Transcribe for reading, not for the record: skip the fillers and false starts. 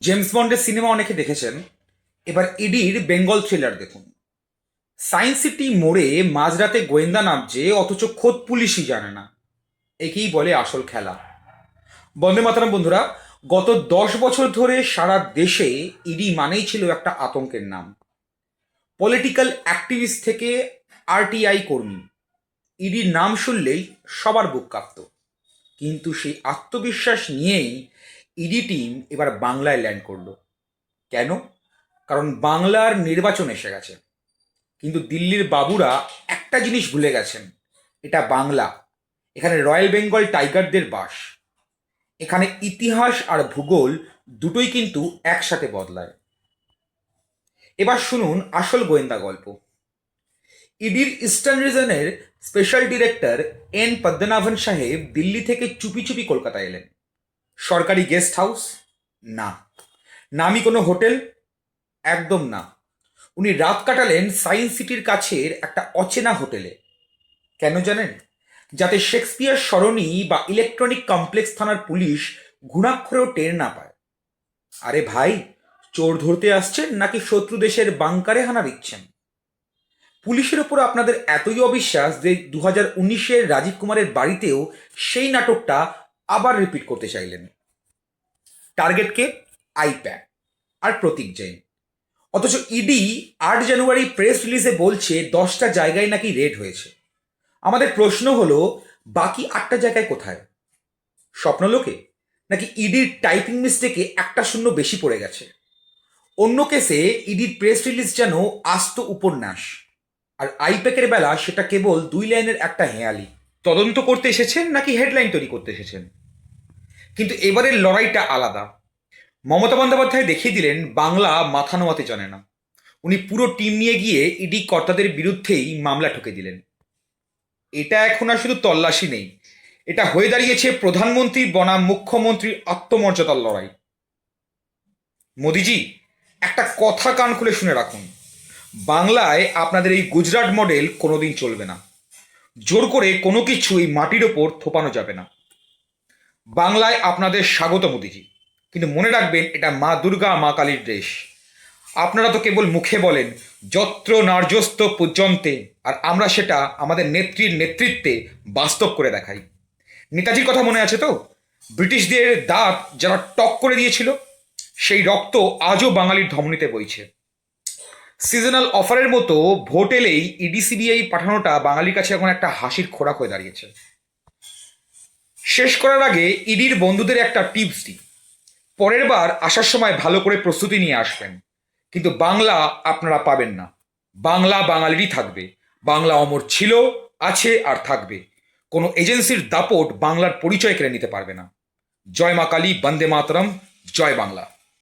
James বন্ডের cinema অনেকে দেখেছেন। এবার ইডির বেঙ্গল থ্রিলার দেখুন। সায়েন্স সিটি মোড়ে মাঝরাতে গোয়েন্দা নামছে, অথচ খোদ পুলিশই জানে না। একেই বলে আসল খেলা। বন্দে মাতরম বন্ধুরা। গত 10 বছর ধরে সারা দেশে ইডি মানেই ছিল একটা আতঙ্কের নাম। পলিটিক্যাল অ্যাক্টিভিস্ট থেকে আরটিআই কর্মী, ইডির নাম শুনলেই সবার বুক কাঁপত। কিন্তু সেই আত্মবিশ্বাস নিয়েই ইডি টিম এবার বাংলায় ল্যান্ড করলো। কেন? কারণ বাংলার নির্বাচন এসে গেছে। কিন্তু দিল্লির বাবুরা একটা জিনিস ভুলে গেছেন, এটা বাংলা। এখানে রয়্যাল বেঙ্গল টাইগারদের বাস। এখানে ইতিহাস আর ভূগোল দুটোই কিন্তু একসাথে বদলায়। এবার শুনুন আসল গোয়েন্দা গল্প। ইডির ইস্টার্ন রিজনের স্পেশাল ডিরেক্টর এন পদ্মনাভন সাহেব দিল্লি থেকে চুপি চুপি কলকাতা এলেন। সরকারি গেস্ট হাউস? না। নামি কোনো হোটেল? একদম না। উনি রাত কাটালেন সায়েন্স সিটির কাছের একটা অচেনা হোটেলে। কেন জানেন? যাতে শেক্সপিয়ার সরণি বা ইলেকট্রনিক কমপ্লেক্স থানার পুলিশ ঘুণাক্ষরেও টের না পায়। আরে ভাই, চোর ধরতে আসছেন নাকি শত্রু দেশের বাংকারে হানা দিচ্ছেন? পুলিশের ওপর আপনাদের এতই অবিশ্বাস যে 2019-এর রাজীব কুমারের বাড়িতেও সেই নাটকটা আবার রিপিট করতে চাইলেন। টার্গেটকে আইপ্যাড আর প্রতীক জৈন। অথচ ইডি 8 জানুয়ারি প্রেস রিলিজে বলছে 10টা জায়গায় নাকি রেড হয়েছে। আমাদের প্রশ্ন হলো, বাকি 8টা জায়গায় কোথায়? স্বপ্নলোকে? নাকি ইডির টাইপিং মিস্টেকে একটা শূন্য বেশি পড়ে গেছে? অন্য কেসে ইডির প্রেস রিলিজ যেন আস্ত উপন্যাস, আর আইপ্যাকের বেলা সেটা কেবল 2 লাইনের একটা হেঁয়ালি। তদন্ত করতে এসেছেন নাকি হেডলাইন তৈরি করতে এসেছেন? কিন্তু এবারের লড়াইটা আলাদা। মমতা বন্দ্যোপাধ্যায় দেখিয়ে দিলেন বাংলা মাথা নোয়াতে জানে না। উনি পুরো টিম নিয়ে গিয়ে ইডি কর্তাদের বিরুদ্ধেই মামলা ঠুকে দিলেন। এটা এখন আর শুধু তল্লাশি নেই, এটা হয়ে দাঁড়িয়েছে প্রধানমন্ত্রী বনাম মুখ্যমন্ত্রীর আত্মমর্যাদার লড়াই। মোদিজি, একটা কথা কান খুলে শুনে রাখুন। বাংলায় আপনাদের এই গুজরাট মডেল কোনোদিন চলবে না। জোর করে কোনো কিছু এই মাটির ওপর থোপানো যাবে না। বাংলায় আপনাদের স্বাগত মোদিজি, কিন্তু মনে রাখবেন এটা মা দুর্গা মা কালীর দেশ। আপনারা তো কেবল মুখে বলেন যত্র নার্যস্ত পূজ্যন্তে, আর আমরা সেটা আমাদের নেত্রীর নেতৃত্বে বাস্তব করে দেখাই। নেতাজির কথা মনে আছে তো? ব্রিটিশদের দাঁত যারা টক করে দিয়েছিল, সেই রক্ত আজও বাঙালির ধমনীতে বইছে। সিজনাল অফারের মতো ভোট এলেই ইডিসিবিআই পাঠানোটা বাঙালির কাছে এখন একটা হাসির খোরাক হয়ে দাঁড়িয়েছে। শেষ করার আগে ইডির বন্ধুদের একটা টিপস দিই। পরের বার আসার সময় ভালো করে প্রস্তুতি নিয়ে আসবেন। কিন্তু বাংলা আপনারা পাবেন না। বাংলা বাঙালিরই থাকবে। বাংলা অমর ছিল, আছে আর থাকবে। কোনো এজেন্সির দাপট বাংলার পরিচয় কেড়ে নিতে পারবে না। জয় মা কালী, বন্দে মাতরম, জয় বাংলা।